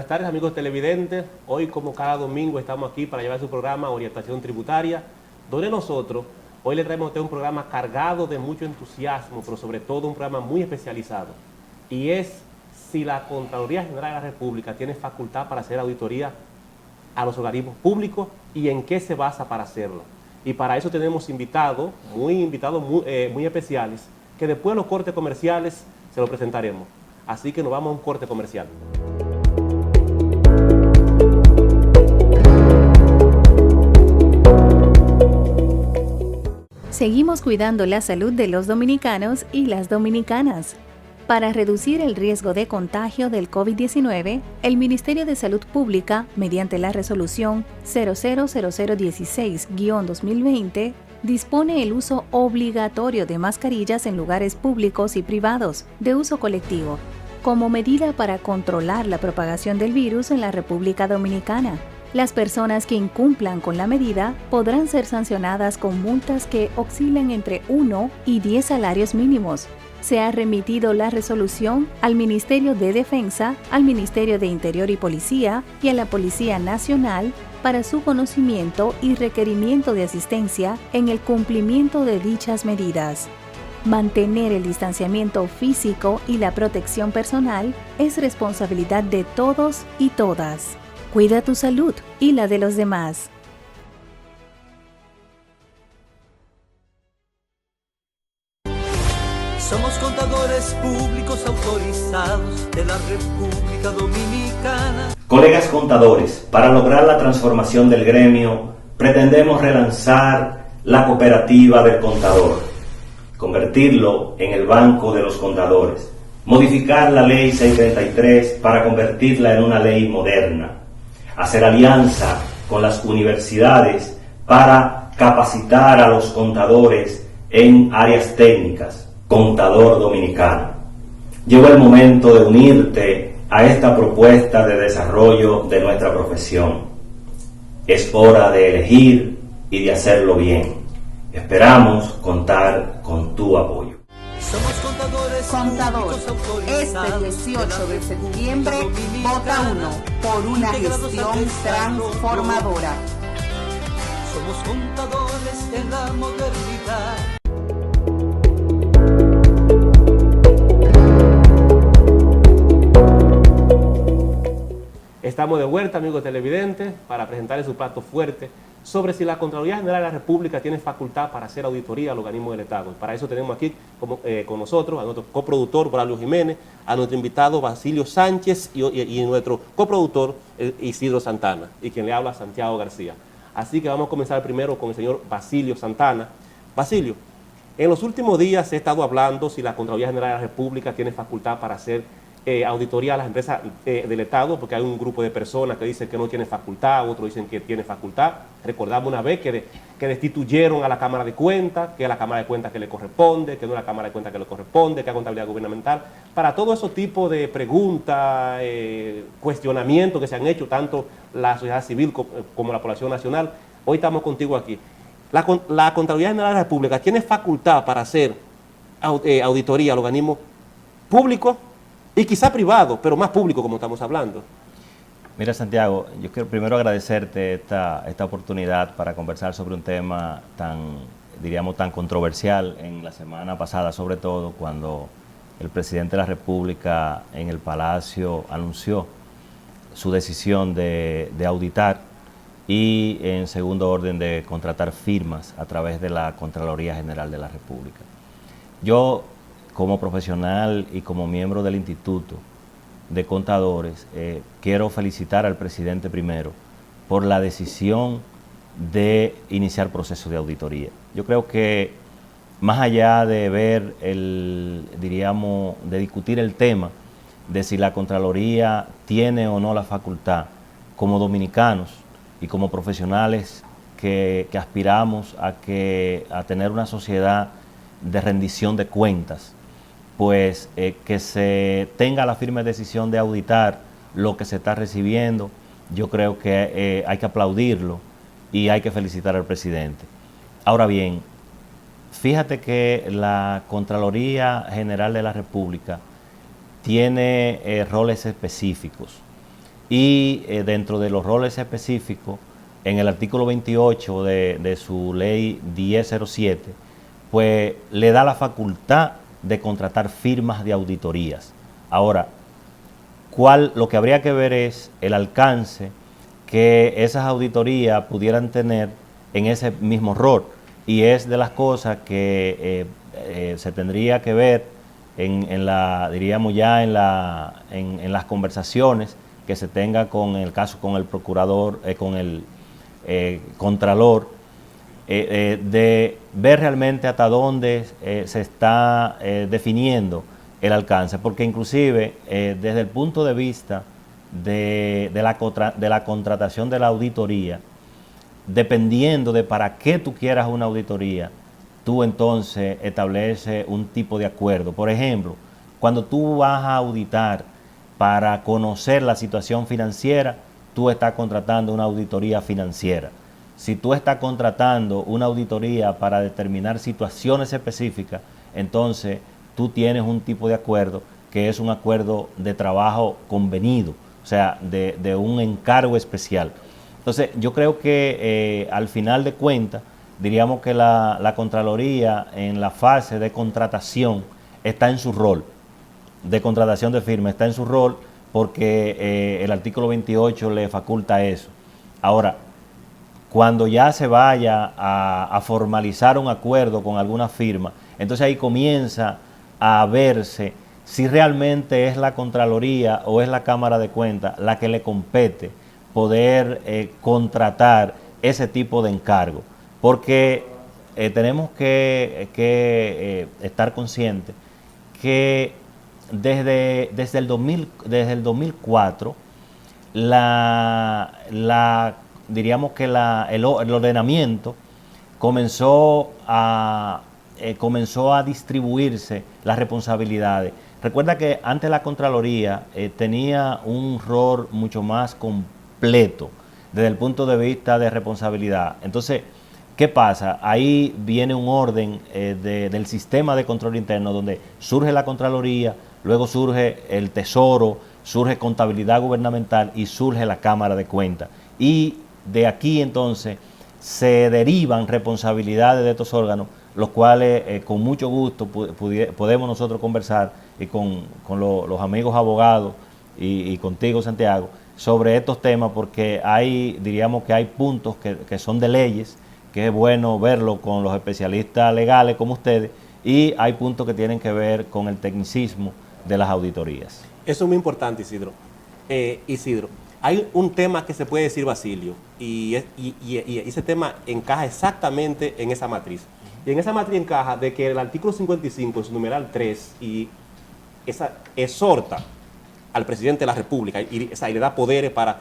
Buenas tardes, amigos televidentes. Hoy, como cada domingo, estamos aquí para llevar su programa Orientación Tributaria, donde nosotros hoy le traemos a usted un programa cargado de mucho entusiasmo, pero sobre todo un programa muy especializado. Y es si la Contraloría General de la República tiene facultad para hacer auditoría a los organismos públicos y en qué se basa para hacerlo. Y para eso tenemos invitados muy especiales, que después de los cortes comerciales se los presentaremos. Así que nos vamos a un corte comercial. Seguimos cuidando la salud de los dominicanos y las dominicanas. Para reducir el riesgo de contagio del COVID-19, el Ministerio de Salud Pública, mediante la resolución 000016-2020, dispone el uso obligatorio de mascarillas en lugares públicos y privados, de uso colectivo, como medida para controlar la propagación del virus en la República Dominicana. Las personas que incumplan con la medida podrán ser sancionadas con multas que oscilen entre 1 y 10 salarios mínimos. Se ha remitido la resolución al Ministerio de Defensa, al Ministerio de Interior y Policía y a la Policía Nacional para su conocimiento y requerimiento de asistencia en el cumplimiento de dichas medidas. Mantener el distanciamiento físico y la protección personal es responsabilidad de todos y todas. Cuida tu salud y la de los demás. Somos contadores públicos autorizados de la República Dominicana. Colegas contadores, para lograr la transformación del gremio, pretendemos relanzar la cooperativa del contador, convertirlo en el banco de los contadores, modificar la ley 633 para convertirla en una ley moderna, hacer alianza con las universidades para capacitar a los contadores en áreas técnicas. Contador dominicano, llegó el momento de unirte a esta propuesta de desarrollo de nuestra profesión. Es hora de elegir y de hacerlo bien. Esperamos contar con tu apoyo. Somos contadores públicos autorizados. Este 18 de septiembre, vota 1 por una gestión transformadora. Somos contadores en la modernidad. Estamos de vuelta, amigos televidentes, para presentarles su plato fuerte sobre si la Contraloría General de la República tiene facultad para hacer auditoría al organismo del Estado. Para eso tenemos aquí con nosotros a nuestro coproductor, Braulio Jiménez, a nuestro invitado, Basilio Sánchez, y nuestro coproductor, Isidro Santana, y quien le habla, Santiago García. Así que vamos a comenzar primero con el señor Basilio Santana. Basilio, en los últimos días se ha estado hablando si la Contraloría General de la República tiene facultad para hacer auditoría a las empresas del Estado, porque hay un grupo de personas que dicen que no tiene facultad, otros dicen que tiene facultad. Recordamos una vez que destituyeron a la Cámara de Cuentas, que es la Cámara de Cuentas que le corresponde, que no es la Cámara de Cuentas que le corresponde, que es contabilidad gubernamental. Para todo ese tipo de preguntas, cuestionamientos que se han hecho, tanto la sociedad civil como la población nacional, hoy estamos contigo aquí. La Contraloría General de la República tiene facultad para hacer auditoría al organismo público y quizá privado, pero más público, como estamos hablando. Mira, Santiago, yo quiero primero agradecerte esta oportunidad para conversar sobre un tema tan controversial en la semana pasada, sobre todo cuando el presidente de la República en el Palacio anunció su decisión de auditar y, en segundo orden, de contratar firmas a través de la Contraloría General de la República. Yo, como profesional y como miembro del Instituto de Contadores, quiero felicitar al presidente primero por la decisión de iniciar procesos de auditoría. Yo creo que más allá de ver de discutir el tema de si la Contraloría tiene o no la facultad, como dominicanos y como profesionales que aspiramos a tener una sociedad de rendición de cuentas, pues que se tenga la firme decisión de auditar lo que se está recibiendo, yo creo que hay que aplaudirlo y hay que felicitar al presidente. Ahora bien, fíjate que la Contraloría General de la República tiene roles específicos. y dentro de los roles específicos, en el artículo 28 de su ley 1007, pues le da la facultad de contratar firmas de auditorías. Ahora, lo que habría que ver es el alcance que esas auditorías pudieran tener en ese mismo rol, y es de las cosas que se tendría que ver diríamos ya en las conversaciones que se tenga con el caso, con el procurador, con el contralor, de ver realmente hasta dónde se está definiendo el alcance, porque inclusive desde el punto de vista de la contratación de la auditoría, dependiendo de para qué tú quieras una auditoría, tú entonces estableces un tipo de acuerdo. Por ejemplo, cuando tú vas a auditar para conocer la situación financiera, tú estás contratando una auditoría financiera. Si tú estás contratando una auditoría para determinar situaciones específicas, entonces tú tienes un tipo de acuerdo que es un acuerdo de trabajo convenido, o sea, de un encargo especial. Entonces, yo creo que al final de cuentas, diríamos que la Contraloría en la fase de contratación está en su rol, de contratación de firma, está en su rol porque el artículo 28 le faculta eso. Ahora, cuando ya se vaya a formalizar un acuerdo con alguna firma, entonces ahí comienza a verse si realmente es la Contraloría o es la Cámara de Cuentas la que le compete poder contratar ese tipo de encargo. Porque tenemos que estar conscientes que desde el 2004, diríamos que el ordenamiento comenzó a distribuirse las responsabilidades. Recuerda que antes la Contraloría tenía un rol mucho más completo desde el punto de vista de responsabilidad. Entonces, ¿qué pasa? Ahí viene un orden del sistema de control interno donde surge la Contraloría, luego surge el Tesoro, surge contabilidad gubernamental y surge la Cámara de Cuentas. Y de aquí entonces se derivan responsabilidades de estos órganos, los cuales con mucho gusto podemos nosotros conversar y con los amigos abogados y contigo, Santiago, sobre estos temas, porque diríamos que hay puntos que son de leyes, que es bueno verlo con los especialistas legales como ustedes, y hay puntos que tienen que ver con el tecnicismo de las auditorías. Eso es muy importante, Isidro. Isidro, hay un tema que se puede decir, Basilio, y ese tema encaja exactamente en esa matriz. Y en esa matriz encaja de que el artículo 55, en su numeral 3, exhorta al presidente de la República y le da poderes para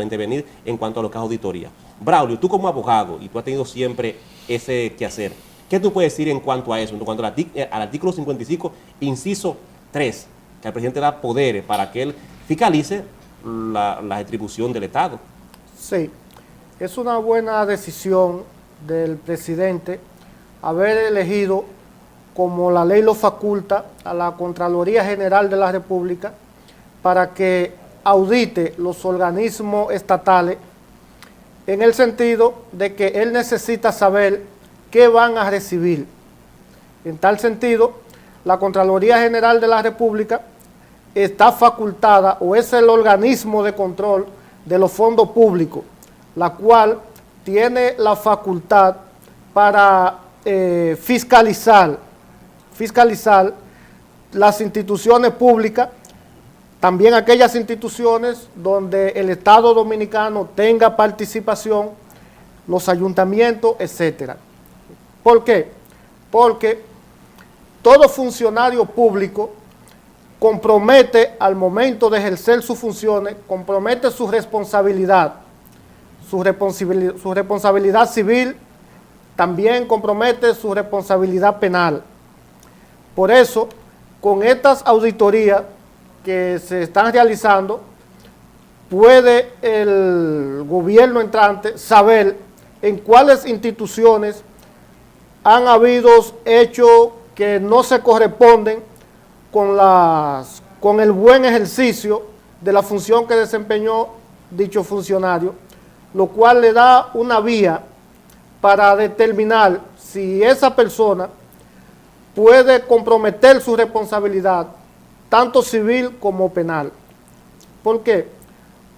intervenir en cuanto a lo que es auditoría. Braulio, tú como abogado, y tú has tenido siempre ese quehacer, ¿qué tú puedes decir en cuanto a eso? En cuanto al artículo 55, inciso 3, que al presidente da poderes para que él fiscalice la distribución del Estado. Sí, es una buena decisión del presidente haber elegido, como la ley lo faculta, a la Contraloría General de la República para que audite los organismos estatales, en el sentido de que él necesita saber qué van a recibir. En tal sentido, la Contraloría General de la República está facultada, o es el organismo de control de los fondos públicos, la cual tiene la facultad para fiscalizar las instituciones públicas, también aquellas instituciones donde el Estado Dominicano tenga participación, los ayuntamientos, etcétera. ¿Por qué? Porque todo funcionario público compromete, al momento de ejercer sus funciones, compromete su responsabilidad civil, también compromete su responsabilidad penal. Por eso, con estas auditorías que se están realizando, puede el gobierno entrante saber en cuáles instituciones han habido hechos que no se corresponden con el buen ejercicio de la función que desempeñó dicho funcionario, lo cual le da una vía para determinar si esa persona puede comprometer su responsabilidad, tanto civil como penal. ¿Por qué?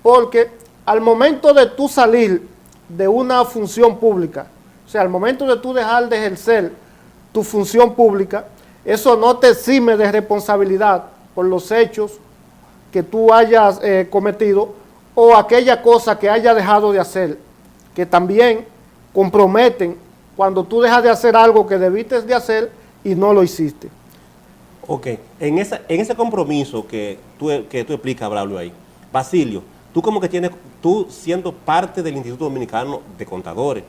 Porque al momento de tú salir de una función pública, o sea, al momento de tú dejar de ejercer tu función pública, eso no te exime de responsabilidad por los hechos que tú hayas cometido o aquella cosa que hayas dejado de hacer, que también comprometen cuando tú dejas de hacer algo que debiste de hacer y no lo hiciste. Ok, en ese compromiso que tú explicas, Braulio, ahí, Basilio, tú como que tú siendo parte del Instituto Dominicano de Contadores,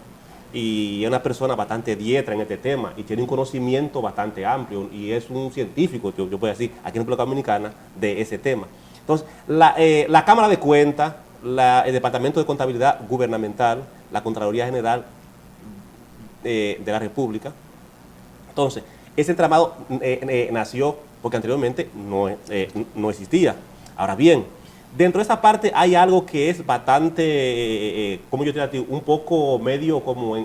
y es una persona bastante diestra en este tema y tiene un conocimiento bastante amplio y es un científico, yo puedo decir, aquí en República Dominicana, de ese tema. Entonces, la Cámara de Cuentas, el Departamento de Contabilidad Gubernamental, la Contraloría General de la República, entonces, ese entramado nació porque anteriormente no existía. Ahora bien, dentro de esa parte hay algo que es bastante, como yo te digo, un poco medio como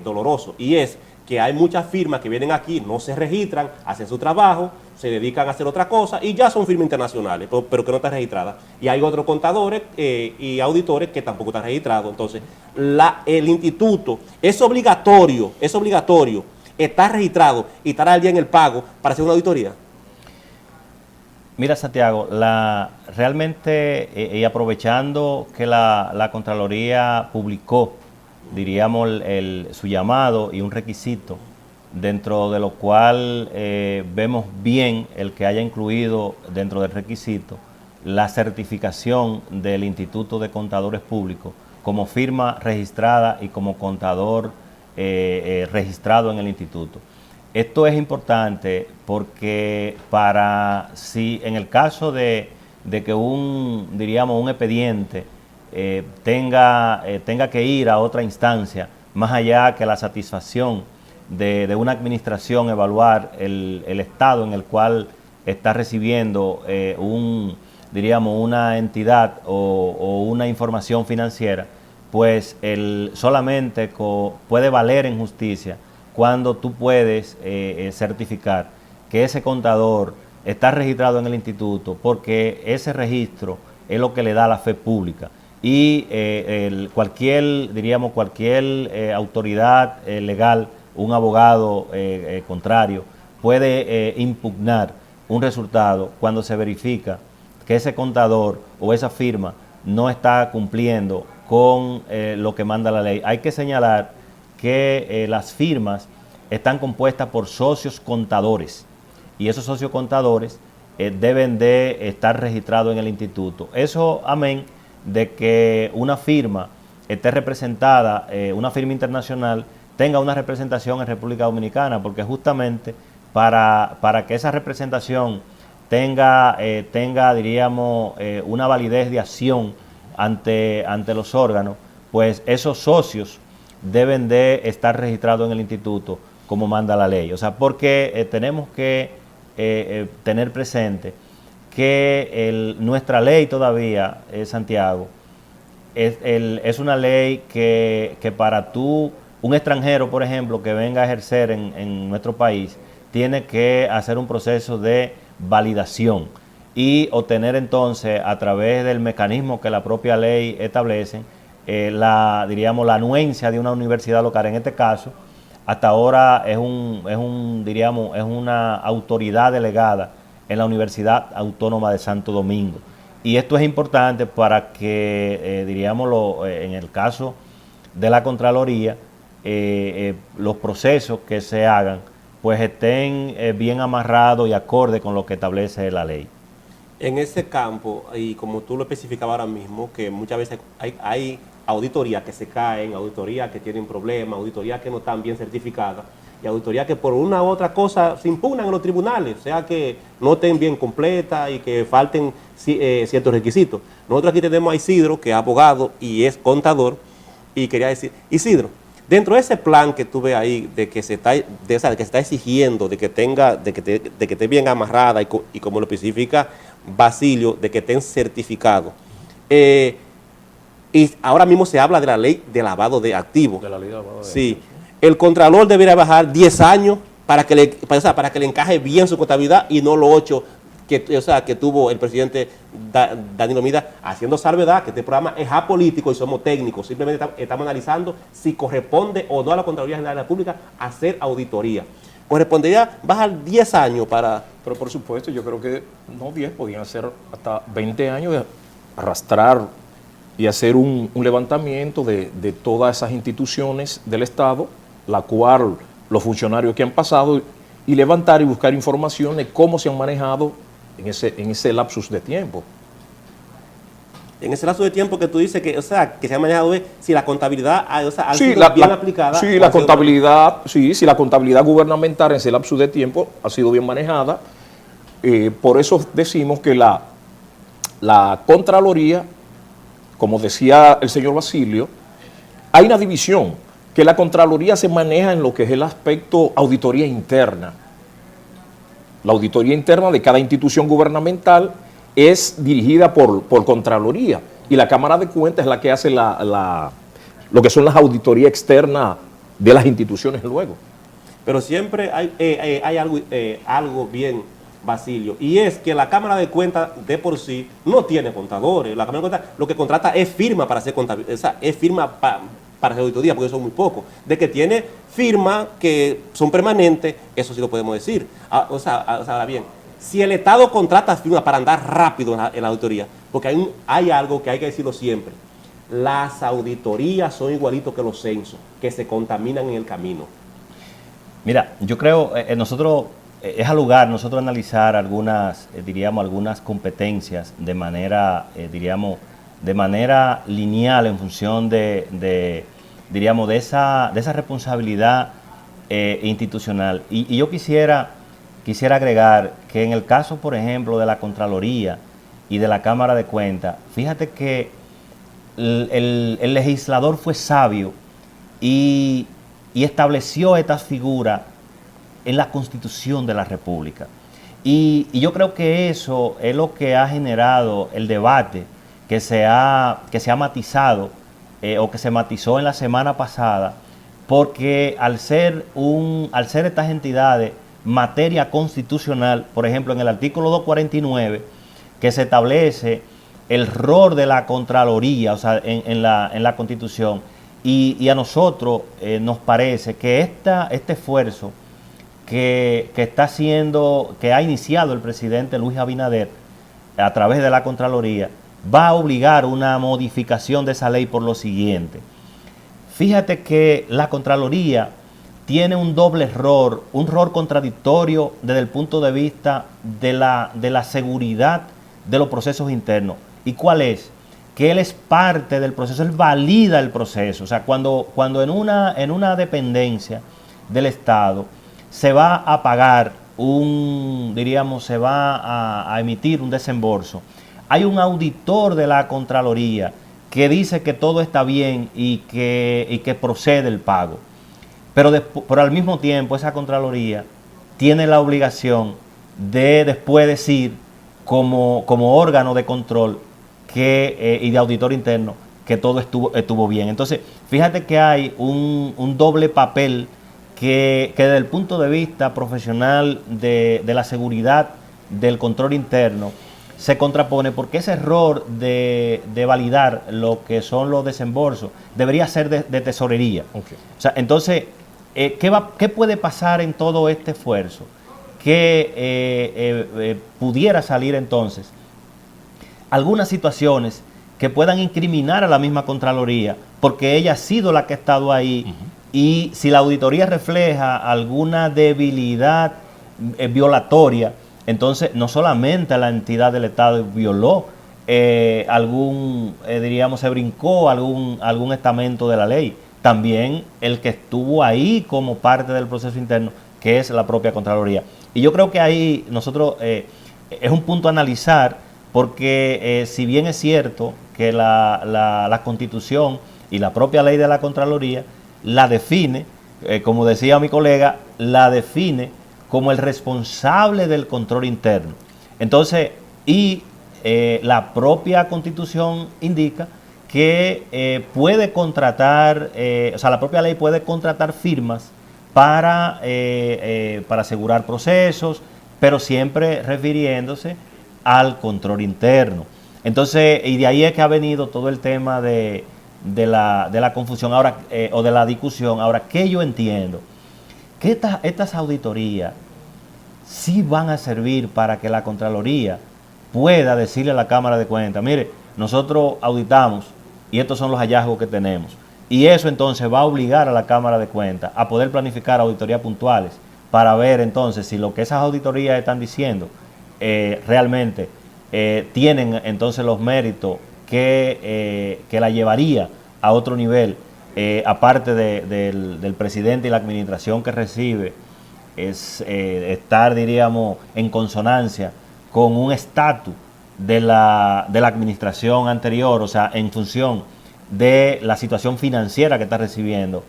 doloroso, y es que hay muchas firmas que vienen aquí, no se registran, hacen su trabajo, se dedican a hacer otra cosa y ya son firmas internacionales, pero que no están registradas. Y hay otros contadores y auditores que tampoco están registrados. Entonces, el instituto es obligatorio estar registrado y estar al día en el pago para hacer una auditoría. Mira, Santiago, realmente, y aprovechando que la Contraloría publicó, diríamos, su llamado y un requisito, dentro de lo cual vemos bien el que haya incluido dentro del requisito la certificación del Instituto de Contadores Públicos como firma registrada y como contador registrado en el instituto. Esto es importante porque si en el caso de que un expediente tenga que ir a otra instancia, más allá que la satisfacción de una administración, evaluar el estado en el cual está recibiendo una entidad o una información financiera, pues solamente puede valer en justicia cuando tú puedes certificar que ese contador está registrado en el instituto, porque ese registro es lo que le da la fe pública. Y cualquier autoridad legal, un abogado contrario, puede impugnar un resultado cuando se verifica que ese contador o esa firma no está cumpliendo con lo que manda la ley. Hay que señalar que las firmas están compuestas por socios contadores y esos socios contadores deben de estar registrados en el instituto. Eso amén de que una firma esté representada, una firma internacional tenga una representación en República Dominicana, porque justamente para que esa representación tenga una validez de acción ante los órganos, pues esos socios deben de estar registrados en el instituto como manda la ley. O sea, porque tenemos que tener presente que nuestra ley todavía, Santiago, es una ley que para un extranjero, por ejemplo, que venga a ejercer en nuestro país, tiene que hacer un proceso de validación y obtener entonces, a través del mecanismo que la propia ley establece, la anuencia de una universidad local. En este caso, hasta ahora es una autoridad delegada en la Universidad Autónoma de Santo Domingo. Y esto es importante para que, en el caso de la Contraloría, los procesos que se hagan pues estén bien amarrados y acorde con lo que establece la ley. En ese campo, y como tú lo especificabas ahora mismo, que muchas veces hay auditorías que se caen, auditorías que tienen problemas, auditorías que no están bien certificadas, y auditorías que por una u otra cosa se impugnan en los tribunales, o sea que no estén bien completas y que falten ciertos requisitos. Nosotros aquí tenemos a Isidro, que es abogado y es contador, y quería decir, Isidro, dentro de ese plan que tú ves ahí, de que se está exigiendo, de que esté bien amarrada y como lo especifica Basilio, de que estén certificados. Y ahora mismo se habla de la ley de lavado de activos. De la ley de lavado de Sí. activos. El Contralor debería bajar 10 años para que le encaje bien su contabilidad y no los 8 que tuvo el presidente Danilo Mida, haciendo salvedad que este programa es apolítico y somos técnicos. Simplemente estamos analizando si corresponde o no a la Contraloría General de la República hacer auditoría. Correspondería bajar 10 años para... Pero por supuesto, yo creo que no 10, podían ser hasta 20 años de arrastrar y hacer un levantamiento de todas esas instituciones del Estado, la cual los funcionarios que han pasado, y levantar y buscar información de cómo se han manejado en ese lapsus de tiempo. En ese lapso de tiempo que tú dices que, que se ha manejado si la contabilidad ha Sí, sido bien aplicada. Sí, la contabilidad gubernamental en ese lapsus de tiempo ha sido bien manejada. Por eso decimos que la Contraloría, como decía el señor Basilio, hay una división, que la Contraloría se maneja en lo que es el aspecto auditoría interna. La auditoría interna de cada institución gubernamental es dirigida por Contraloría, y la Cámara de Cuentas es la que hace lo que son las auditorías externas de las instituciones luego. Pero siempre hay algo bien, Basilio, y es que la Cámara de Cuentas de por sí no tiene contadores. La Cámara de Cuentas lo que contrata es firma para hacer contabilidad, es firma para hacer auditoría, porque son muy pocos. De que tiene firmas que son permanentes, eso sí lo podemos decir. Ahora bien, si el Estado contrata firmas para andar rápido en la auditoría, porque hay algo que hay que decirlo siempre, las auditorías son igualitos que los censos, que se contaminan en el camino. Mira, yo creo, es al lugar nosotros analizar algunas competencias de manera, de manera lineal en función de esa responsabilidad institucional. Y yo quisiera agregar que en el caso, por ejemplo, de la Contraloría y de la Cámara de Cuentas, fíjate que el legislador fue sabio y estableció estas figuras en la Constitución de la República. Y yo creo que eso es lo que ha generado el debate que se ha matizado o que se matizó en la semana pasada, porque al ser estas entidades materia constitucional, por ejemplo, en el artículo 249, que se establece el rol de la Contraloría, o sea, en la Constitución, y a nosotros nos parece que este esfuerzo que ha iniciado el presidente Luis Abinader a través de la Contraloría, va a obligar una modificación de esa ley por lo siguiente. Fíjate que la Contraloría tiene un doble error, un rol contradictorio desde el punto de vista de la seguridad de los procesos internos. ¿Y cuál es? Que él es parte del proceso, él valida el proceso. O sea, cuando en una dependencia del Estado se va a pagar se va a emitir un desembolso, hay un auditor de la Contraloría que dice que todo está bien y que procede el pago. Pero al mismo tiempo esa Contraloría tiene la obligación de después decir como órgano de control y de auditor interno que todo estuvo bien. Entonces, fíjate que hay un doble papel que desde el punto de vista profesional de la seguridad del control interno se contrapone, porque ese error de validar lo que son los desembolsos debería ser de tesorería. Okay. O sea, entonces, ¿qué puede pasar en todo este esfuerzo? Que pudiera salir entonces algunas situaciones que puedan incriminar a la misma Contraloría, porque ella ha sido la que ha estado ahí, y si la auditoría refleja alguna debilidad violatoria, entonces no solamente la entidad del Estado violó se brincó algún estamento de la ley, también el que estuvo ahí como parte del proceso interno, que es la propia Contraloría. Y yo creo que ahí nosotros es un punto a analizar, porque si bien es cierto que la Constitución y la propia ley de la Contraloría la define, como decía mi colega, la define como el responsable del control interno. Entonces, y la propia Constitución indica que puede contratar, o sea, la propia ley puede contratar firmas para asegurar procesos, pero siempre refiriéndose al control interno. Entonces, y de ahí es que ha venido todo el tema de la confusión ahora, o de la discusión. Ahora, ¿qué yo entiendo? Que estas auditorías sí van a servir para que la Contraloría pueda decirle a la Cámara de Cuentas, mire, nosotros auditamos y estos son los hallazgos que tenemos. Y eso entonces va a obligar a la Cámara de Cuentas a poder planificar auditorías puntuales para ver entonces si lo que esas auditorías están diciendo realmente tienen entonces los méritos que la llevaría a otro nivel, aparte del presidente y la administración que recibe, es estar, diríamos, en consonancia con un estatus de la administración anterior, o sea, en función de la situación financiera que está recibiendo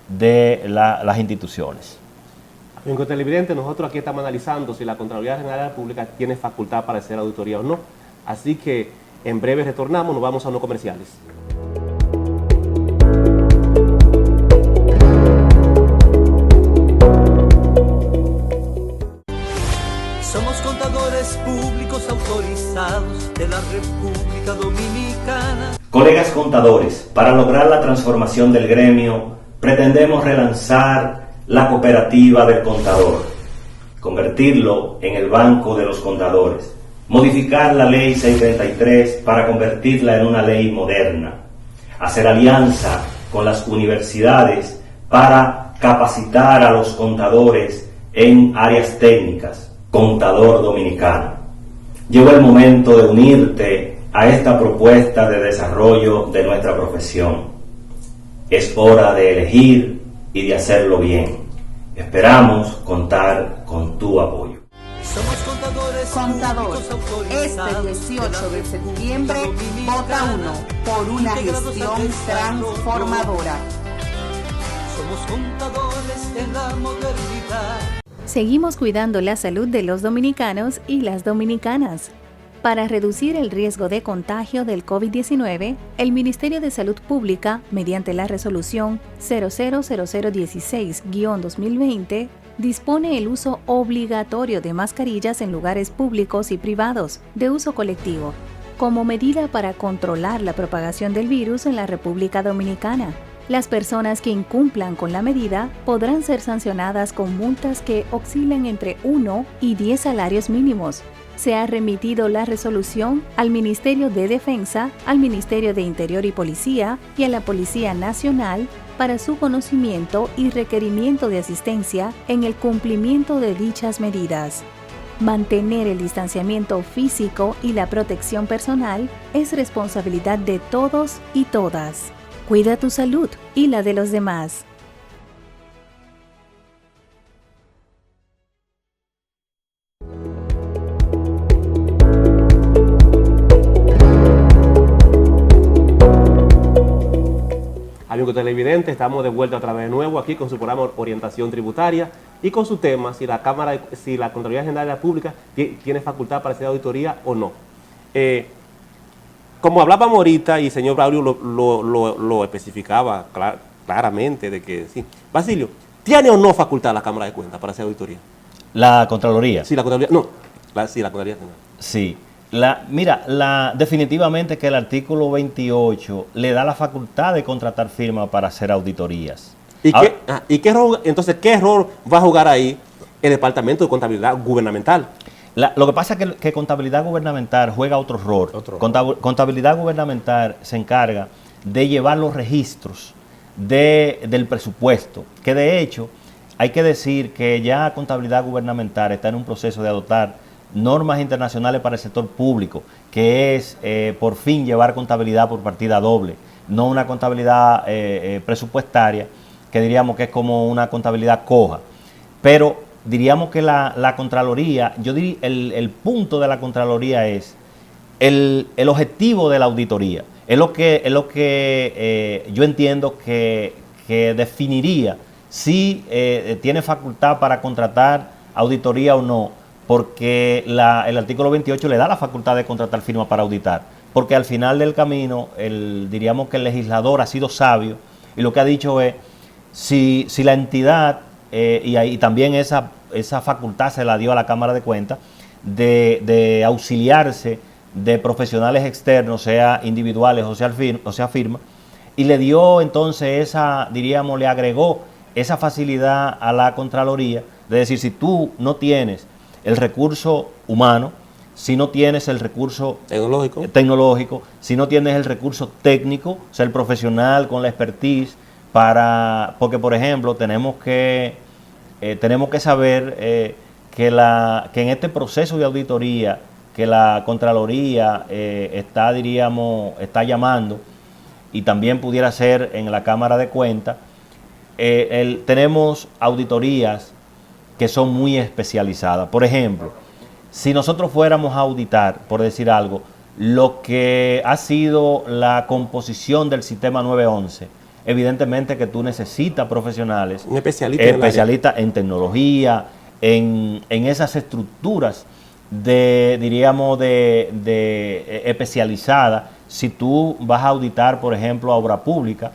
de las instituciones. En Televidente, nosotros aquí estamos analizando si la Contraloría General de la República tiene facultad para hacer auditoría o no. Así que en breve retornamos, nos vamos a unos comerciales. Somos contadores públicos autorizados de la República Dominicana. Colegas contadores, para lograr la transformación del gremio, pretendemos relanzar la cooperativa del contador, convertirlo en el banco de los contadores, modificar la ley 633 para convertirla en una ley moderna, hacer alianza con las universidades para capacitar a los contadores en áreas técnicas, contador dominicano. Llegó el momento de unirte a esta propuesta de desarrollo de nuestra profesión. Es hora de elegir y de hacerlo bien. Esperamos contar con tu apoyo. Somos contadores Contador, públicos este autorizados 18 de la septiembre, República vota Dominicana, 1 por una integrados al gestión Estado. transformadora. Somos contadores de la modernidad. Seguimos cuidando la salud de los dominicanos y las dominicanas. Para reducir el riesgo de contagio del COVID-19, el Ministerio de Salud Pública, mediante la resolución 000016-2020, dispone el uso obligatorio de mascarillas en lugares públicos y privados de uso colectivo, como medida para controlar la propagación del virus en la República Dominicana. Las personas que incumplan con la medida podrán ser sancionadas con multas que oscilan entre 1 y 10 salarios mínimos. Se ha remitido la resolución al Ministerio de Defensa, al Ministerio de Interior y Policía y a la Policía Nacional para su conocimiento y requerimiento de asistencia en el cumplimiento de dichas medidas. Mantener el distanciamiento físico y la protección personal es responsabilidad de todos y todas. Cuida tu salud y la de los demás. Amigos televidentes, estamos de vuelta otra vez de nuevo aquí con su programa Orientación Tributaria y con su tema, si la Contraloría General de la República tiene facultad para hacer auditoría o no. Como hablábamos ahorita y el señor Braulio lo especificaba claramente de que sí. Basilio, ¿tiene o no facultad la Cámara de Cuentas para hacer auditoría? La Contraloría. Sí, la Contraloría, no, la Contraloría General. Sí. Definitivamente que el artículo 28 le da la facultad de contratar firmas para hacer auditorías. Entonces, ¿qué rol va a jugar ahí el Departamento de Contabilidad Gubernamental? Lo que pasa es que contabilidad gubernamental juega otro rol. Contabilidad gubernamental se encarga de llevar los registros del presupuesto, que de hecho hay que decir que ya contabilidad gubernamental está en un proceso de adoptar normas internacionales para el sector público, que es por fin llevar contabilidad por partida doble, no una contabilidad presupuestaria, que diríamos que es como una contabilidad coja. Pero diríamos que la Contraloría, yo diría, el punto de la Contraloría es el objetivo de la auditoría. Es lo que yo entiendo que definiría si tiene facultad para contratar auditoría o no, porque el artículo 28 le da la facultad de contratar firma para auditar, porque al final del camino, diríamos que el legislador ha sido sabio y lo que ha dicho es, si la entidad, y también esa facultad se la dio a la Cámara de Cuentas, de auxiliarse de profesionales externos, sea individuales o sea firma, y le dio entonces le agregó esa facilidad a la Contraloría, de decir, si tú no tienes el recurso humano, si no tienes el recurso tecnológico, si no tienes el recurso técnico, o sea, el profesional con la expertise, porque por ejemplo tenemos que saber que en este proceso de auditoría que la Contraloría está llamando, y también pudiera ser en la Cámara de Cuentas, tenemos auditorías que son muy especializadas. Por ejemplo, si nosotros fuéramos a auditar, por decir algo, lo que ha sido la composición del sistema 911, evidentemente que tú necesitas profesionales, un especialista en tecnología, en esas estructuras especializadas. Si tú vas a auditar, por ejemplo, a obra pública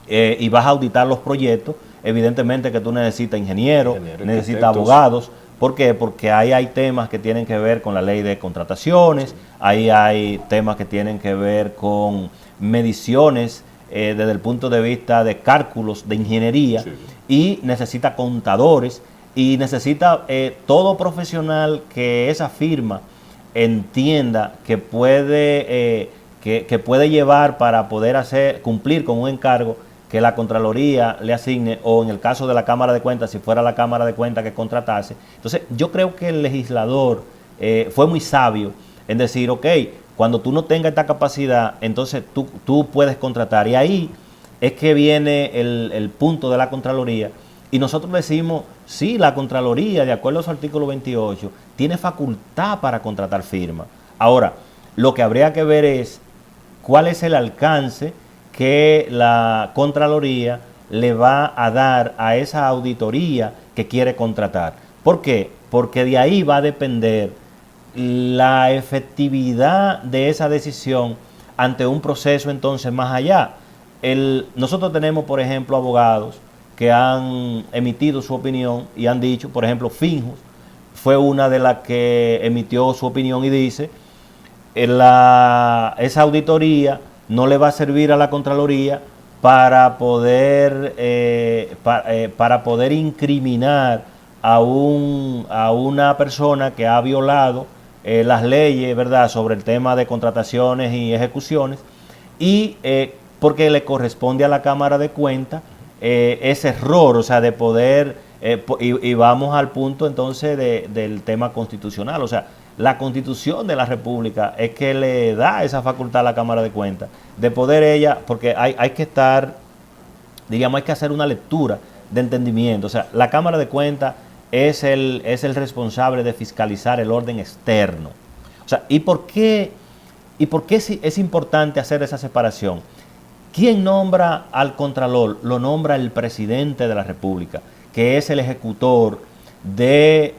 y vas a auditar los proyectos, evidentemente que tú necesitas ingenieros, necesitas abogados. ¿Por qué? Porque ahí hay temas que tienen que ver con la ley de contrataciones, ahí hay temas que tienen que ver con mediciones desde el punto de vista de cálculos de ingeniería, y necesita contadores, y necesita todo profesional que esa firma entienda que puede llevar para poder cumplir con un encargo que la Contraloría le asigne, o en el caso de la Cámara de Cuentas, si fuera la Cámara de Cuentas que contratase. Entonces, yo creo que el legislador fue muy sabio en decir, ok, cuando tú no tengas esta capacidad, entonces tú puedes contratar. Y ahí es que viene el punto de la Contraloría. Y nosotros decimos, sí, la Contraloría, de acuerdo a su artículo 28, tiene facultad para contratar firmas. Ahora, lo que habría que ver es cuál es el alcance que la Contraloría le va a dar a esa auditoría que quiere contratar. ¿Por qué? Porque de ahí va a depender la efectividad de esa decisión ante un proceso entonces más allá. Nosotros tenemos, por ejemplo, abogados que han emitido su opinión y han dicho, por ejemplo, Finjus fue una de las que emitió su opinión y dice, esa auditoría no le va a servir a la Contraloría para poder incriminar a una persona que ha violado las leyes, ¿verdad?, sobre el tema de contrataciones y ejecuciones, y porque le corresponde a la Cámara de Cuentas ese error, o sea, de poder, y vamos al punto entonces del tema constitucional, o sea, la Constitución de la República es que le da esa facultad a la Cámara de Cuentas de poder ella, porque hay que estar, digamos, hay que hacer una lectura de entendimiento. O sea, la Cámara de Cuentas es el responsable de fiscalizar el orden externo. O sea, ¿y por qué es importante hacer esa separación? ¿Quién nombra al Contralor? Lo nombra el presidente de la República, que es el ejecutor de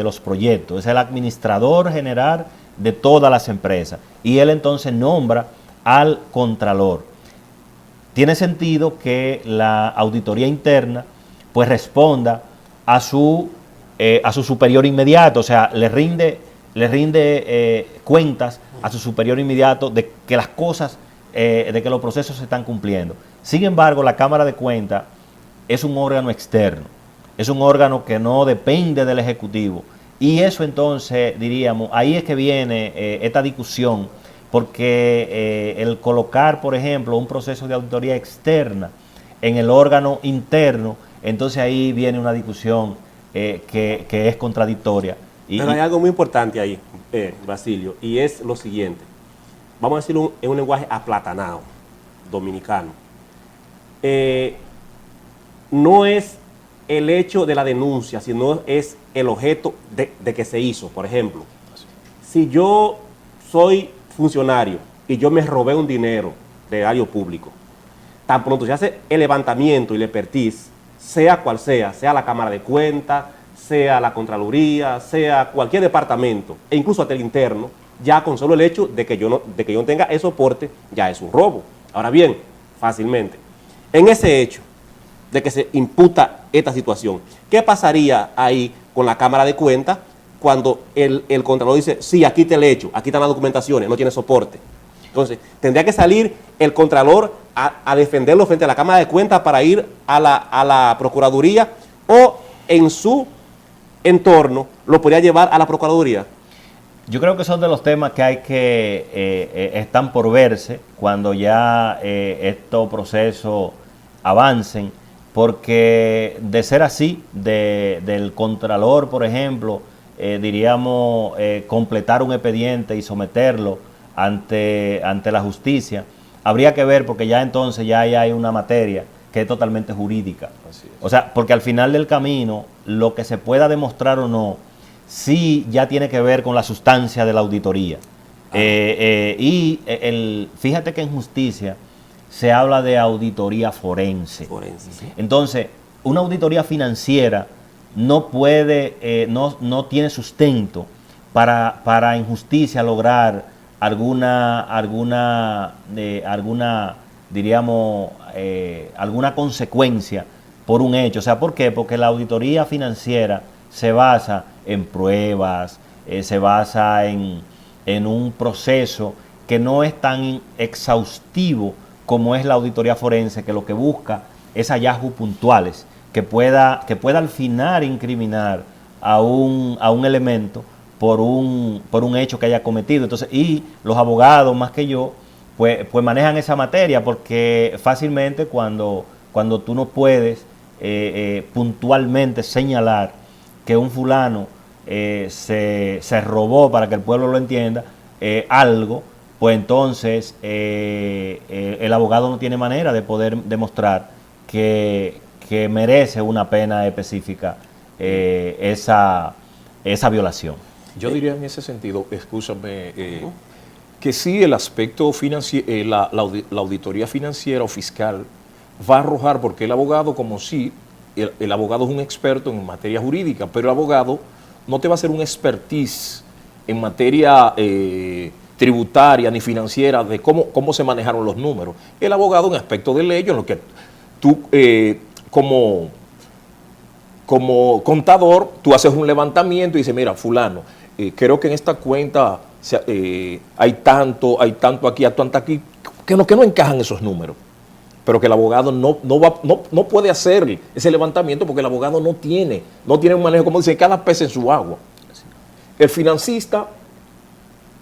los proyectos, es el administrador general de todas las empresas, y él entonces nombra al Contralor. Tiene sentido que la auditoría interna pues responda a su superior inmediato, o sea, le rinde cuentas a su superior inmediato de que las cosas, de que los procesos se están cumpliendo. Sin embargo, la Cámara de Cuentas es un órgano externo, es un órgano que no depende del Ejecutivo, y eso entonces, diríamos, ahí es que viene esta discusión, porque el colocar, por ejemplo, un proceso de auditoría externa en el órgano interno, entonces ahí viene una discusión que es contradictoria. Pero hay algo muy importante ahí, Basilio, y es lo siguiente. Vamos a decirlo en un lenguaje aplatanado, dominicano. No es el hecho de la denuncia, sino es el objeto de que se hizo. Por ejemplo, si yo soy funcionario y yo me robé un dinero de erario público, tan pronto se hace el levantamiento y la expertise, sea cual sea la Cámara de Cuentas, sea la Contraloría, sea cualquier departamento, e incluso hasta el interno, ya con solo el hecho de que yo no tenga ese soporte, ya es un robo. Ahora bien, fácilmente, en ese hecho de que se imputa esta situación, ¿qué pasaría ahí con la Cámara de Cuentas cuando el Contralor dice, sí, aquí te lo he hecho, aquí están las documentaciones, no tiene soporte? Entonces, tendría que salir el Contralor a defenderlo frente a la Cámara de Cuentas para ir a la Procuraduría, o en su entorno lo podría llevar a la Procuraduría. Yo creo que son de los temas que hay que están por verse cuando ya estos procesos avancen, porque de ser así, del Contralor, por ejemplo, diríamos, completar un expediente y someterlo ante la justicia, habría que ver, porque ya entonces ya hay una materia que es totalmente jurídica. Así es. O sea, porque al final del camino, lo que se pueda demostrar o no, sí ya tiene que ver con la sustancia de la auditoría. Fíjate que en justicia se habla de auditoría forense. ¿Sí? Entonces, una auditoría financiera no puede, no tiene sustento para en justicia lograr alguna consecuencia por un hecho. O sea, ¿por qué? Porque la auditoría financiera se basa en pruebas, se basa en un proceso que no es tan exhaustivo como es la auditoría forense, que lo que busca es hallazgos puntuales, que pueda al final incriminar a un elemento por un hecho que haya cometido. Entonces, y los abogados, más que yo, pues manejan esa materia, porque fácilmente cuando tú no puedes puntualmente señalar que un fulano se robó, para que el pueblo lo entienda, algo, pues entonces el abogado no tiene manera de poder demostrar que merece una pena específica esa violación. Yo diría en ese sentido, escúchame, que sí el aspecto financiero, la auditoría financiera o fiscal va a arrojar, porque el abogado, como sí, el abogado es un experto en materia jurídica, pero el abogado no te va a hacer un expertise en materia tributaria ni financiera de cómo se manejaron los números. El abogado en aspecto de ley, en lo que tú como contador, tú haces un levantamiento y dices, mira, fulano, creo que en esta cuenta hay tanto aquí, tanto aquí, que no encajan esos números. Pero que el abogado no puede hacer ese levantamiento, porque el abogado no tiene un manejo, como dice, cada pez en su agua. El financista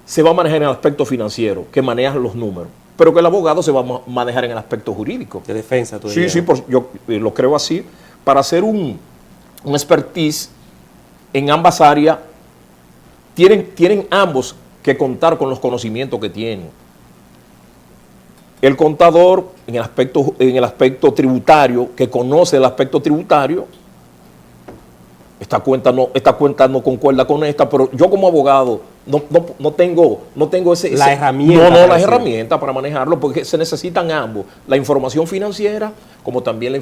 se va a manejar en el aspecto financiero, que maneja los números, pero que el abogado se va a manejar en el aspecto jurídico. De defensa, tú Sí, yo lo creo así, para hacer un expertise en ambas áreas. Tienen ambos que contar con los conocimientos que tienen. El contador en el aspecto tributario, que conoce el aspecto tributario, esta cuenta no concuerda con esta, pero yo como abogado no tengo la herramienta. Las herramientas para manejarlo, porque se necesitan ambos, la información financiera como también la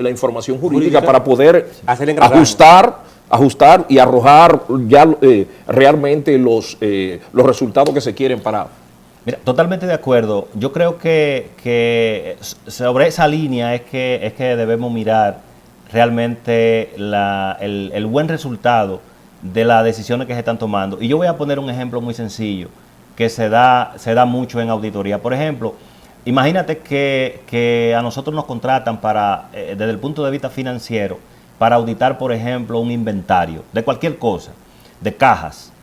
información jurídica para poder ajustar y arrojar ya realmente los resultados que se quieren para... Mira, totalmente de acuerdo. Yo creo que sobre esa línea es que debemos mirar realmente el buen resultado de las decisiones que se están tomando. Y yo voy a poner un ejemplo muy sencillo que se da mucho en auditoría. Por ejemplo, imagínate que a nosotros nos contratan desde el punto de vista financiero, para auditar, por ejemplo, un inventario de cualquier cosa, de cajas.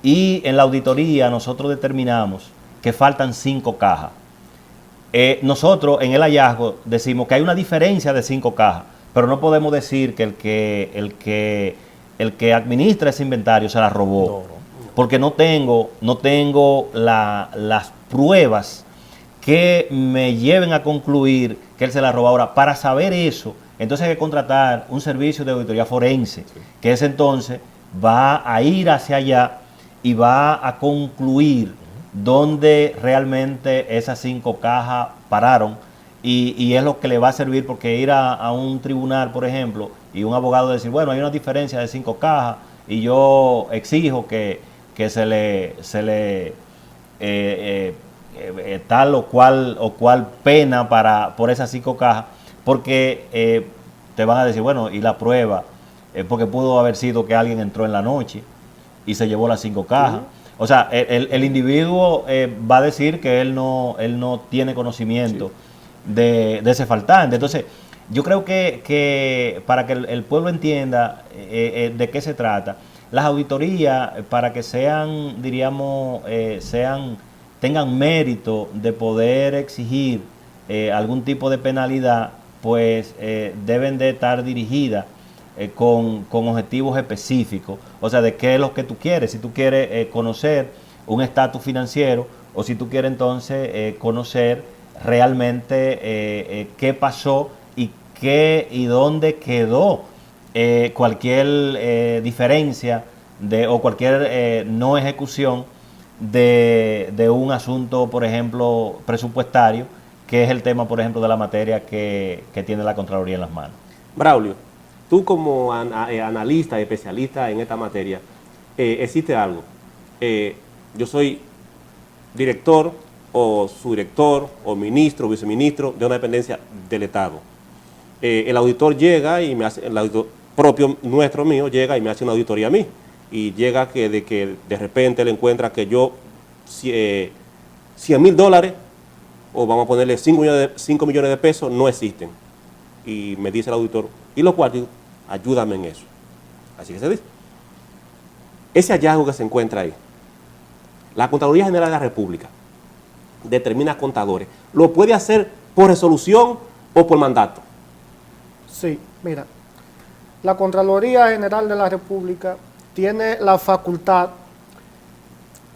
Y en la auditoría nosotros determinamos que faltan 5 cajas. Nosotros en el hallazgo decimos que hay una diferencia de 5 cajas, pero no podemos decir que el que administra ese inventario se la robó, porque no tengo las pruebas que me lleven a concluir que él se la robó. Ahora, para saber eso, entonces hay que contratar un servicio de auditoría forense, que ese entonces va a ir hacia allá y va a concluir dónde realmente esas 5 cajas pararon y es lo que le va a servir, porque ir a un tribunal, por ejemplo, y un abogado decir, bueno, hay una diferencia de 5 cajas y yo exijo que se le tal o cual pena por esas 5 cajas, porque te van a decir, bueno, y la prueba, porque pudo haber sido que alguien entró en la noche y se llevó las 5 cajas. O sea, el individuo va a decir que él no tiene conocimiento de ese faltante. Entonces, yo creo que para que el pueblo entienda de qué se trata, las auditorías, para que sean, diríamos, tengan mérito de poder exigir algún tipo de penalidad, pues deben de estar dirigidas con objetivos específicos, o sea, de qué es lo que tú quieres. Si tú quieres conocer un estatus financiero, o si tú quieres entonces conocer realmente qué pasó y dónde quedó cualquier diferencia o cualquier no ejecución de un asunto, por ejemplo, presupuestario, que es el tema, por ejemplo, de la materia que tiene la Contraloría en las manos. Braulio, tú como analista, especialista en esta materia, existe algo. Yo soy director o subdirector o ministro o viceministro de una dependencia del Estado. El auditor llega y me hace, el auditor propio nuestro mío llega y me hace una auditoría a mí. Y llega que de repente le encuentra que yo $100,000 o vamos a ponerle 5 millones de pesos no existen. Y me dice el auditor, y los cuartos, ayúdame en eso. Así que se dice. Ese hallazgo que se encuentra ahí, la Contraloría General de la República determina contadores. ¿Lo puede hacer por resolución o por mandato? Sí, mira, la Contraloría General de la República tiene la facultad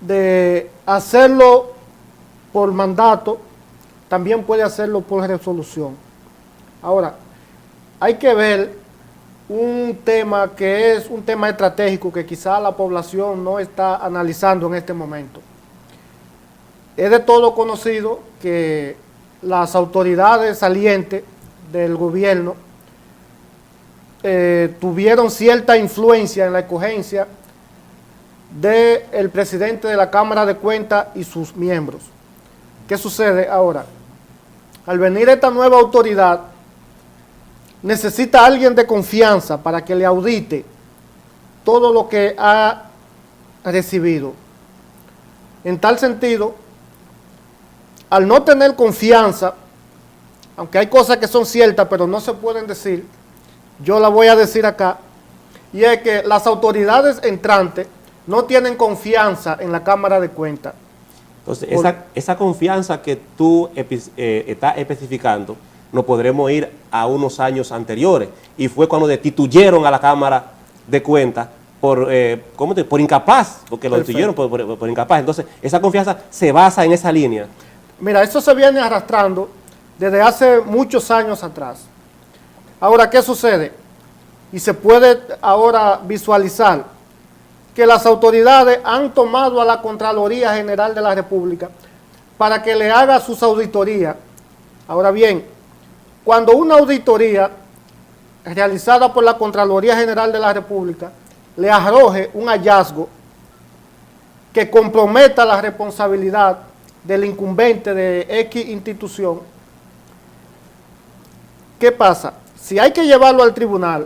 de hacerlo por mandato, también puede hacerlo por resolución. Ahora, hay que ver un tema que es un tema estratégico que quizá la población no está analizando en este momento. Es de todo conocido que las autoridades salientes del gobierno tuvieron cierta influencia en la escogencia del presidente de la Cámara de Cuentas y sus miembros. ¿Qué sucede ahora? Al venir esta nueva autoridad, necesita alguien de confianza para que le audite todo lo que ha recibido. En tal sentido, al no tener confianza, aunque hay cosas que son ciertas pero no se pueden decir, yo la voy a decir acá, y es que las autoridades entrantes no tienen confianza en la Cámara de Cuentas. Entonces, esa confianza que tú estás especificando, nos podremos ir a unos años anteriores, y fue cuando destituyeron a la Cámara de Cuentas por incapaz, porque lo destituyeron por incapaz. Entonces, esa confianza se basa en esa línea. Mira, eso se viene arrastrando desde hace muchos años atrás. Ahora, ¿qué sucede? Y se puede ahora visualizar que las autoridades han tomado a la Contraloría General de la República para que le haga sus auditorías. Ahora bien, cuando una auditoría realizada por la Contraloría General de la República le arroje un hallazgo que comprometa la responsabilidad del incumbente de X institución, ¿qué pasa? Si hay que llevarlo al tribunal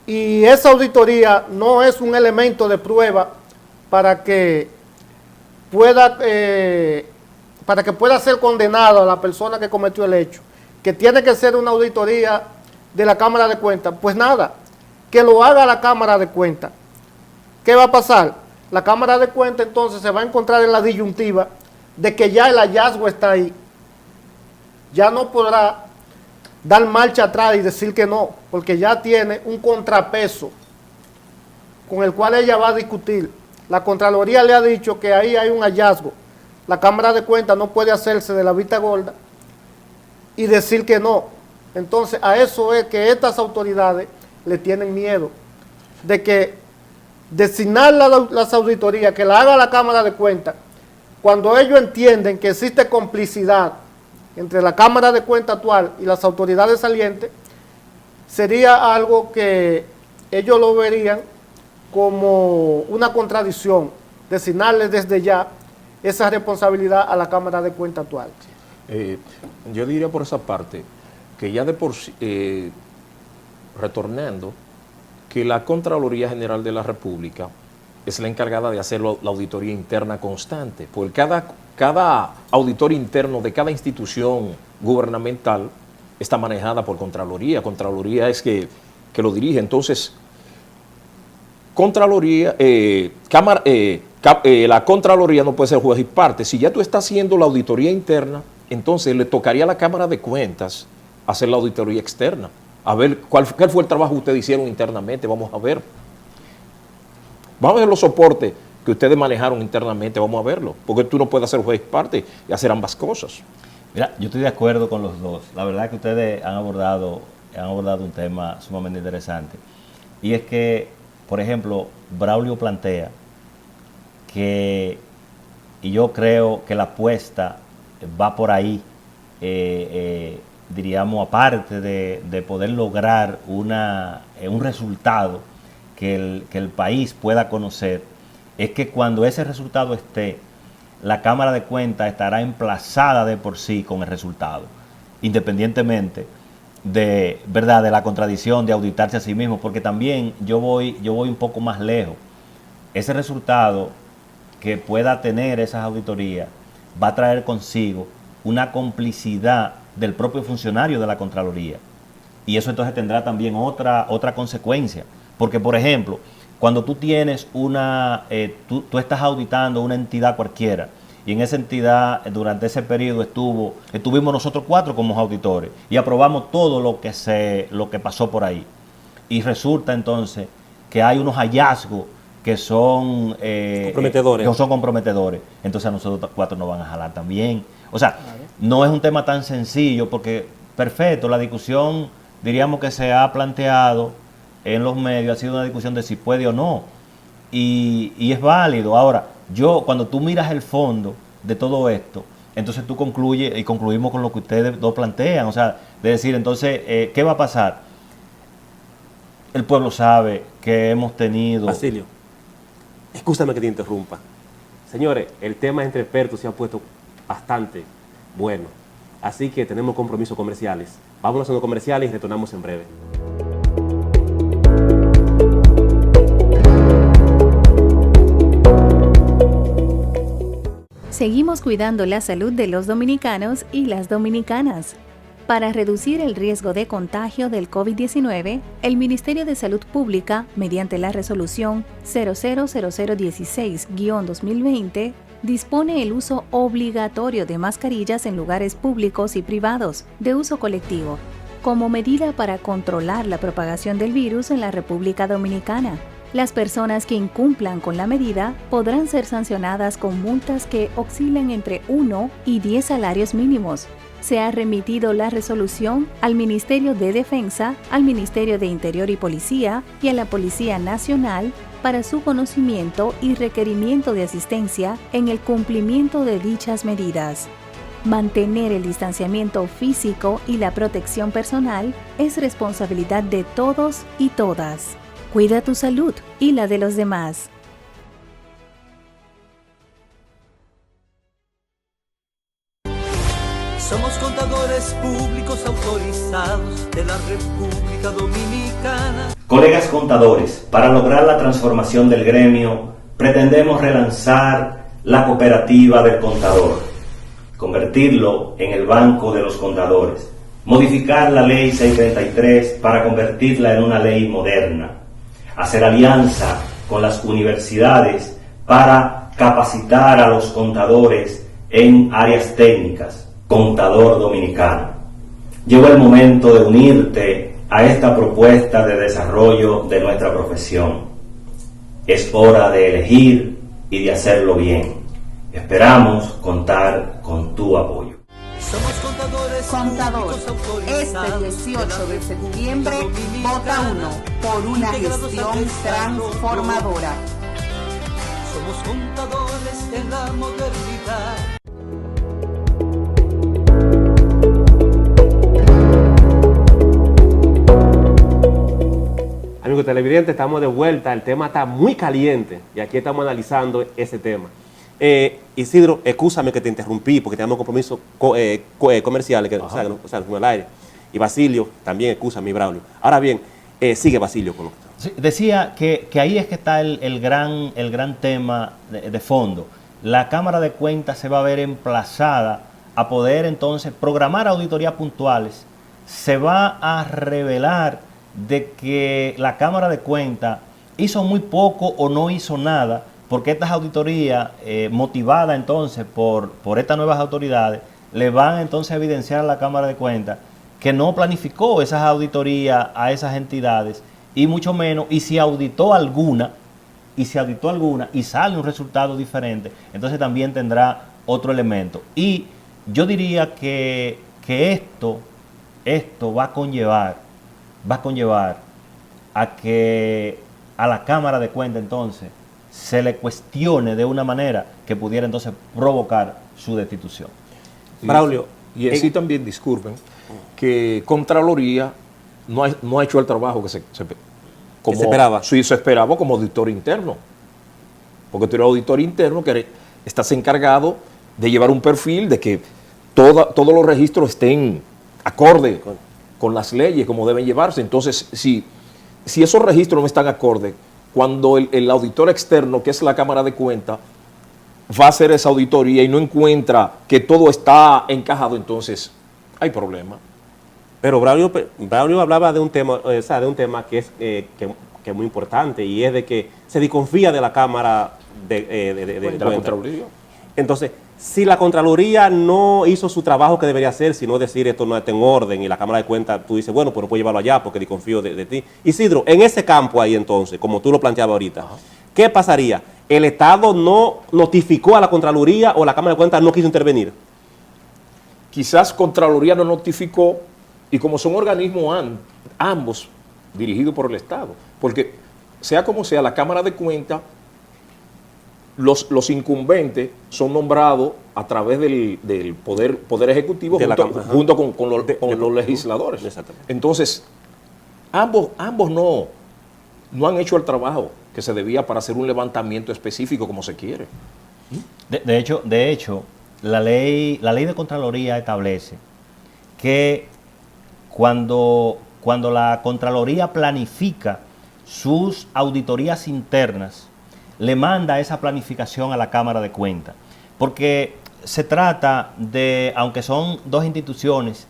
y esa auditoría no es un elemento de prueba para que pueda ser condenado a la persona que cometió el hecho, que tiene que ser una auditoría de la Cámara de Cuentas, pues nada, que lo haga la Cámara de Cuentas. ¿Qué va a pasar? La Cámara de Cuentas entonces se va a encontrar en la disyuntiva de que ya el hallazgo está ahí. Ya no podrá dar marcha atrás y decir que no, porque ya tiene un contrapeso con el cual ella va a discutir. La Contraloría le ha dicho que ahí hay un hallazgo. La Cámara de Cuentas no puede hacerse de la vista gorda y decir que no. Entonces, a eso es que estas autoridades le tienen miedo, de que designar las auditorías, que la haga la Cámara de Cuentas, cuando ellos entienden que existe complicidad entre la Cámara de Cuentas actual y las autoridades salientes, sería algo que ellos lo verían como una contradicción, designarle desde ya esa responsabilidad a la Cámara de Cuentas actual. Yo diría por esa parte que ya de por sí, retornando, que la Contraloría General de la República es la encargada de hacer la auditoría interna constante, porque cada auditor interno de cada institución gubernamental está manejada por Contraloría. Contraloría es que lo dirige. Entonces, Contraloría, la Contraloría no puede ser juez y parte. Si ya tú estás haciendo la auditoría interna, entonces le tocaría a la Cámara de Cuentas hacer la auditoría externa. A ver cuál fue el trabajo que ustedes hicieron internamente, vamos a ver. Vamos a ver los soportes que ustedes manejaron internamente, vamos a verlo. Porque tú no puedes ser juez y parte y hacer ambas cosas. Mira, yo estoy de acuerdo con los dos. La verdad es que ustedes han abordado un tema sumamente interesante. Y es que, por ejemplo, Braulio plantea que, y yo creo que la apuesta va por ahí, diríamos, aparte de poder lograr un resultado que el país pueda conocer, es que cuando ese resultado esté, la Cámara de Cuentas estará emplazada de por sí con el resultado, independientemente de la contradicción de auditarse a sí mismo, porque también yo voy un poco más lejos. Ese resultado que pueda tener esas auditorías va a traer consigo una complicidad del propio funcionario de la Contraloría, y eso entonces tendrá también otra consecuencia, porque por ejemplo, cuando tú tienes tú estás auditando una entidad cualquiera, y en esa entidad durante ese periodo estuvimos nosotros 4 como auditores y aprobamos todo lo que pasó por ahí, y resulta entonces que hay unos hallazgos que son comprometedores, entonces a nosotros 4 nos van a jalar también. O sea, no es un tema tan sencillo, porque perfecto, la discusión, diríamos, que se ha planteado en los medios ha sido una discusión de si puede o no, y es válido. Ahora, cuando tú miras el fondo de todo esto, entonces tú concluyes, y concluimos con lo que ustedes dos plantean, o sea, de decir, entonces, ¿qué va a pasar? El pueblo sabe que hemos tenido... Basilio, escúchame que te interrumpa. Señores, el tema entre expertos se ha puesto bastante bueno, así que tenemos compromisos comerciales. Vamos a los comerciales y retornamos en breve. Seguimos cuidando la salud de los dominicanos y las dominicanas. Para reducir el riesgo de contagio del COVID-19, el Ministerio de Salud Pública, mediante la resolución 000016-2020, dispone el uso obligatorio de mascarillas en lugares públicos y privados de uso colectivo, como medida para controlar la propagación del virus en la República Dominicana. Las personas que incumplan con la medida podrán ser sancionadas con multas que oscilen entre 1 y 10 salarios mínimos. Se ha remitido la resolución al Ministerio de Defensa, al Ministerio de Interior y Policía y a la Policía Nacional para su conocimiento y requerimiento de asistencia en el cumplimiento de dichas medidas. Mantener el distanciamiento físico y la protección personal es responsabilidad de todos y todas. Cuida tu salud y la de los demás. Somos contadores públicos autorizados de la República Dominicana. Colegas contadores, para lograr la transformación del gremio, pretendemos relanzar la cooperativa del contador, convertirlo en el banco de los contadores, modificar la ley 633 para convertirla en una ley moderna, hacer alianza con las universidades para capacitar a los contadores en áreas técnicas. Contador dominicano, llegó el momento de unirte a esta propuesta de desarrollo de nuestra profesión. Es hora de elegir y de hacerlo bien. Esperamos contar con tu apoyo. Somos contadores públicos autorizados. Este 18 de septiembre, vota 1 por una gestión transformadora. Somos contadores en la modernidad. Amigos televidentes, estamos de vuelta. El tema está muy caliente y aquí estamos analizando ese tema. Isidro, excúsame que te interrumpí porque tenemos compromisos comerciales, que, o sea, con el aire. Y Basilio, también excúsame, Braulio. Ahora bien, sigue Basilio con lo que... Sí, decía que ahí es que está el gran tema de fondo. La Cámara de Cuentas se va a ver emplazada a poder entonces programar auditorías puntuales. Se va a revelar de que la Cámara de Cuentas hizo muy poco o no hizo nada, porque estas auditorías, motivadas entonces por estas nuevas autoridades, le van entonces a evidenciar a la Cámara de Cuentas que no planificó esas auditorías a esas entidades, y mucho menos, y si auditó alguna, y sale un resultado diferente, entonces también tendrá otro elemento. Y yo diría que esto va a conllevar a que a la Cámara de Cuentas entonces se le cuestione de una manera que pudiera entonces provocar su destitución. Braulio. Y así también, disculpen, que Contraloría no ha hecho el trabajo que se esperaba. Sí, se esperaba como auditor interno. Porque tú eres auditor interno que estás encargado de llevar un perfil de que todos los registros estén acorde con las leyes, como deben llevarse. Entonces, si esos registros no están acorde, cuando el auditor externo, que es la Cámara de Cuentas, va a hacer esa auditoría y no encuentra que todo está encajado, entonces hay problema. Pero Braulio hablaba de un tema, que es muy importante, y es de que se desconfía de la Cámara de la Contraloría. Entonces, si la Contraloría no hizo su trabajo que debería hacer, sino decir esto no está en orden, y la Cámara de Cuentas, tú dices, bueno, pues no puedo llevarlo allá porque desconfío de ti. Isidro, en ese campo ahí entonces, como tú lo planteabas ahorita, ¿qué pasaría? ¿El Estado no notificó a la Contraloría o la Cámara de Cuentas no quiso intervenir? Quizás Contraloría no notificó, y como son organismos ambos dirigidos por el Estado, porque sea como sea, la Cámara de Cuentas, los incumbentes son nombrados a través del poder ejecutivo junto con los legisladores. Entonces, ambos no han hecho el trabajo que se debía para hacer un levantamiento específico como se quiere. De hecho, la ley de Contraloría establece que cuando la Contraloría planifica sus auditorías internas, le manda esa planificación a la Cámara de Cuentas, porque se trata de, aunque son dos instituciones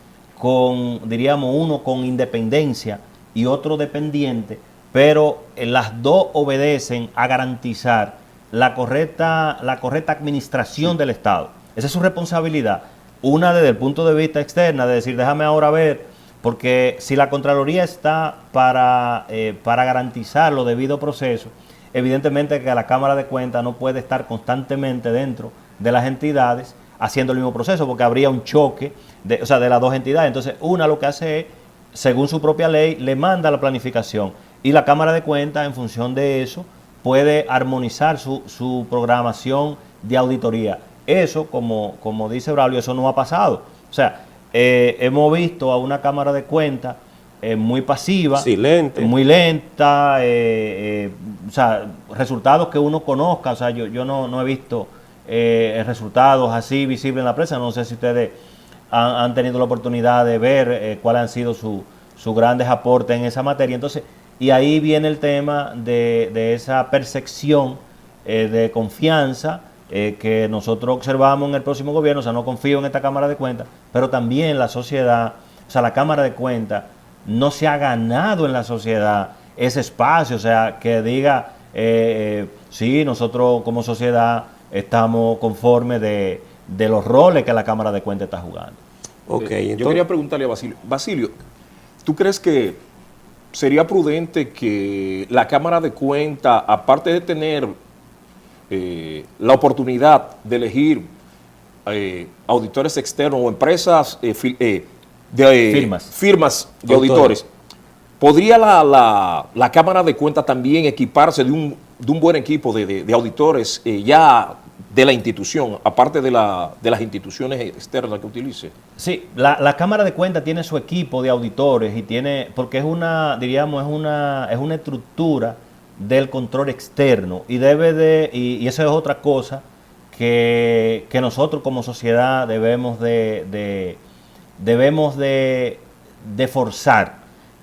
diríamos uno con independencia y otro dependiente, pero las dos obedecen a garantizar la correcta administración del Estado. Esa es su responsabilidad. Una desde el punto de vista externo, de decir, déjame ahora ver, porque si la Contraloría está para garantizar los debidos procesos, evidentemente que la Cámara de Cuentas no puede estar constantemente dentro de las entidades haciendo el mismo proceso, porque habría un choque de las dos entidades. Entonces, una lo que hace es, según su propia ley, le manda la planificación, y la Cámara de Cuentas, en función de eso, puede armonizar su programación de auditoría. Eso, como dice Braulio, eso no ha pasado. O sea, hemos visto a una Cámara de Cuentas muy pasiva, muy lenta, resultados que uno conozca. O sea, yo no he visto resultados así visibles en la prensa. No sé si ustedes han tenido la oportunidad de ver cuáles han sido sus grandes aportes en esa materia. Entonces, y ahí viene el tema de esa percepción de confianza que nosotros observamos en el próximo gobierno. O sea, no confío en esta Cámara de Cuentas, pero también la sociedad, o sea, la Cámara de Cuentas no se ha ganado en la sociedad ese espacio, o sea, que diga, sí, nosotros como sociedad estamos conformes de los roles que la Cámara de Cuentas está jugando. Entonces, yo quería preguntarle a Basilio. Basilio, ¿tú crees que sería prudente que la Cámara de Cuentas, aparte de tener la oportunidad de elegir auditores externos o empresas firmas de auditores, ¿podría la Cámara de Cuentas también equiparse de un buen equipo de auditores ya de la institución, aparte de las instituciones externas que utilice. Sí, la Cámara de Cuentas tiene su equipo de auditores y tiene, porque es una, diríamos, es una estructura del control externo y debe de, y eso es otra cosa que nosotros como sociedad debemos de forzar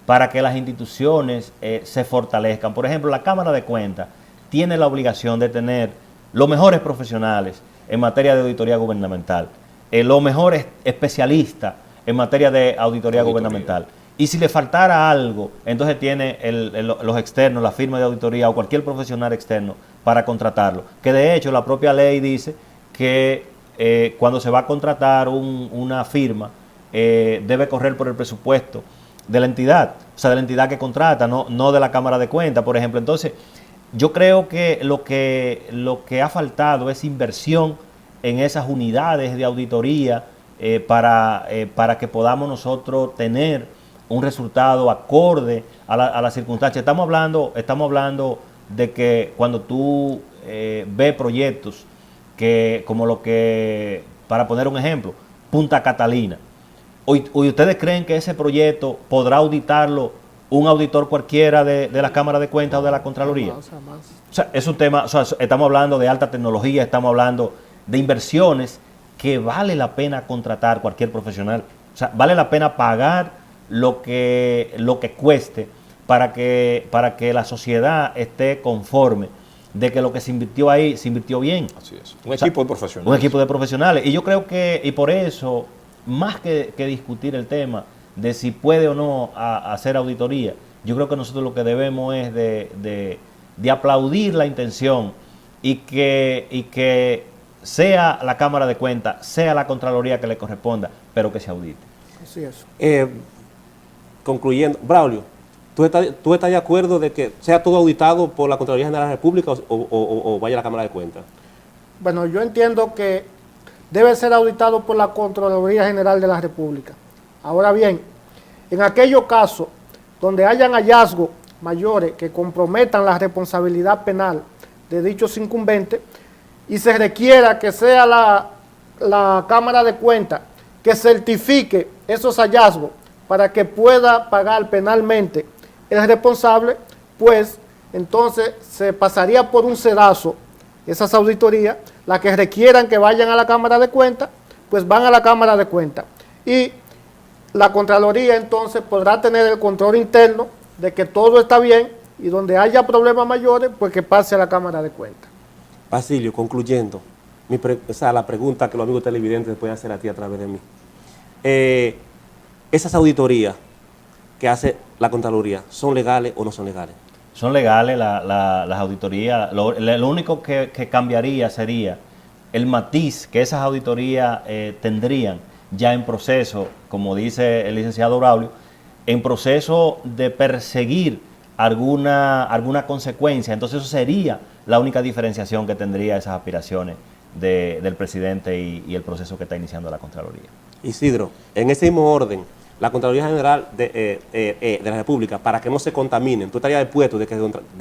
para que las instituciones se fortalezcan. Por ejemplo, la Cámara de Cuentas tiene la obligación de tener los mejores profesionales en materia de auditoría gubernamental, los mejores especialistas en materia de auditoría gubernamental. Y si le faltara algo, entonces tiene los externos, la firma de auditoría o cualquier profesional externo para contratarlo. Que de hecho la propia ley dice que cuando se va a contratar una firma, debe correr por el presupuesto de la entidad, o sea, de la entidad que contrata, no de la Cámara de Cuentas, por ejemplo. Entonces, yo creo que lo que ha faltado es inversión en esas unidades de auditoría para que podamos nosotros tener un resultado acorde a la circunstancia. Estamos hablando de que cuando tú ves proyectos como lo que, para poner un ejemplo, Punta Catalina, ¿hoy ustedes creen que ese proyecto podrá auditarlo un auditor cualquiera de la Cámara de Cuentas o de la Contraloría? O sea, es un tema, o sea, estamos hablando de alta tecnología, estamos hablando de inversiones que vale la pena contratar cualquier profesional. O sea, vale la pena pagar lo que cueste para que la sociedad esté conforme de que lo que se invirtió ahí se invirtió bien. Así es. Un equipo de profesionales. Un equipo de profesionales. Y yo creo que, y por eso, más que discutir el tema de si puede o no hacer auditoría, yo creo que nosotros lo que debemos es de aplaudir la intención y que sea la Cámara de Cuentas, sea la Contraloría que le corresponda, pero que se audite. Así es. Concluyendo, Braulio, ¿tú estás de acuerdo de que sea todo auditado por la Contraloría General de la República o vaya a la Cámara de Cuentas? Bueno, yo entiendo que debe ser auditado por la Contraloría General de la República. Ahora bien, en aquellos casos donde hayan hallazgos mayores que comprometan la responsabilidad penal de dichos incumbentes y se requiera que sea la Cámara de Cuentas que certifique esos hallazgos para que pueda pagar penalmente el responsable, pues entonces se pasaría por un sedazo esas auditorías, las que requieran que vayan a la Cámara de Cuentas, pues van a la Cámara de Cuentas. Y la Contraloría entonces podrá tener el control interno de que todo está bien y donde haya problemas mayores, pues que pase a la Cámara de Cuentas. Basilio, concluyendo, la pregunta que los amigos televidentes pueden hacer a ti a través de mí. ¿Esas auditorías que hace la Contraloría son legales o no son legales? Son legales las auditorías. Lo único que cambiaría sería el matiz que esas auditorías tendrían ya en proceso, como dice el licenciado Braulio, en proceso de perseguir alguna consecuencia. Entonces eso sería la única diferenciación que tendría esas aspiraciones del presidente y el proceso que está iniciando la Contraloría. Isidro, en ese mismo orden, la Contraloría General de la República, para que no se contaminen, tú estarías dispuesto de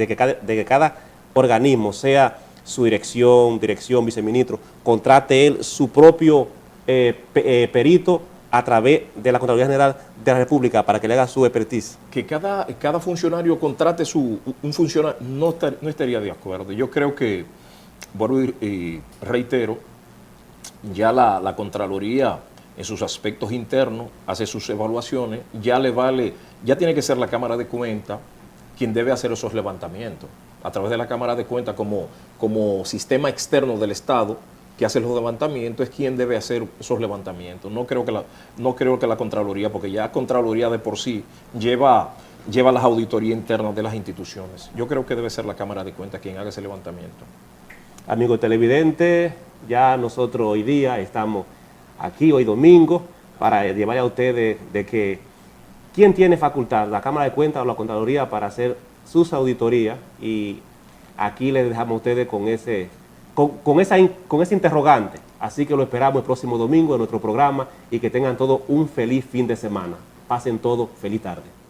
que cada organismo, sea su dirección, viceministro, contrate él su propio perito a través de la Contraloría General de la República para que le haga su expertise? Que cada funcionario contrate un funcionario, no estaría de acuerdo. Yo creo que, vuelvo y reitero, ya la Contraloría en sus aspectos internos hace sus evaluaciones, ya tiene que ser la Cámara de Cuentas quien debe hacer esos levantamientos. A través de la Cámara de Cuentas como sistema externo del Estado que hace los levantamientos, es quien debe hacer esos levantamientos. No creo que la Contraloría, porque ya Contraloría de por sí lleva las auditorías internas de las instituciones. Yo creo que debe ser la Cámara de Cuentas quien haga ese levantamiento. Amigos televidentes, ya nosotros hoy día estamos aquí, hoy domingo, para llevarle a ustedes de que quién tiene facultad, la Cámara de Cuentas o la Contraloría, para hacer sus auditorías, y aquí les dejamos a ustedes con ese interrogante. Así que lo esperamos el próximo domingo en nuestro programa y que tengan todos un feliz fin de semana. Pasen todos feliz tarde.